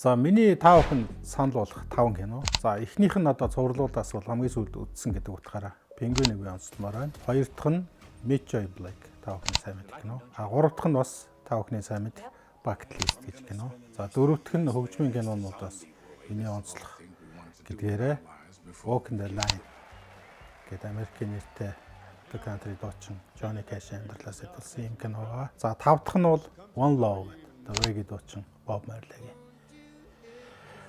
За миний та бүхэн санал болгох 5 кино. За эхнийх нь одоо цувралуудаас бол хамгийн сүүлд үзсэн гэдэг утгаараа Пингвинийг би онцлмоор байна. Хоёр дахь нь Meet Joy Black та бүхэн сайн мэдэх кино. Гурав дахь нь бас та бүхний сайн мэдэх Bucket List гэж кино. За дөрөв дахь нь хөгжмийн кинонуудаас миний онцлох гэдгээрээ Walk in the Line гэдэг Америкийн нэртэй country дуучин Johnny Cash амьдралаас эдэлсэн юм кино байгаа. За тав дахь нь бол One Love гэдэг reggae дуучин Bob Marley-гийн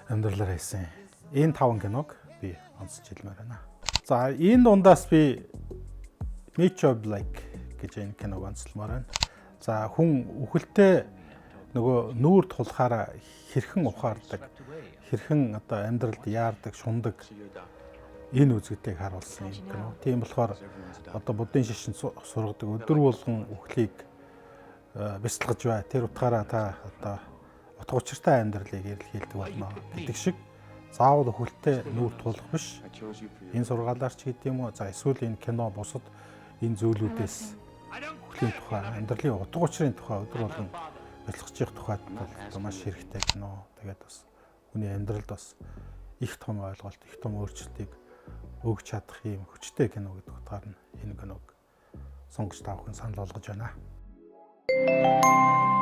амьдралаар хийсэн энэ 5 киног би онцлж хэлмээр байна. За энэ дундаас би Meet Joy Black гэж энэ киног онцлмоор байна. За хүн үхэлтэй нөгөө нүүр тулахаараа хэрхэн ухаардаг, хэрхэн одоо амьдралд яардаг, шундаг энэ үзэгдийг харуулсан юм кино. Тийм болохоор одоо буддын шишин сургадаг өдөр болгон үхлийг бяцлагж бай. Тэр утгаараа та одоо утга учиртай амьдралыг илэрхийлдэг болно гэдэг шиг заавал өхөлтэй нүүр тулах биш. Энэ сургаалаар ч гэдэг юм уу. За эсвэл энэ кино бусад энэ зүйлүүдээс өхлийн тухай, амьдралын утга учирын тухай өдөр болгон бяцлагч тухайд бол маш хэрэгтэй кино. Тэгээд бас хүний амьдралд бас их том ойлголт, их том өөрчлөлтийг өгч чадах юм хүчтэй кино гэдэг утгаар нь энэ киног сонгож та бүхэн санал болгож байна.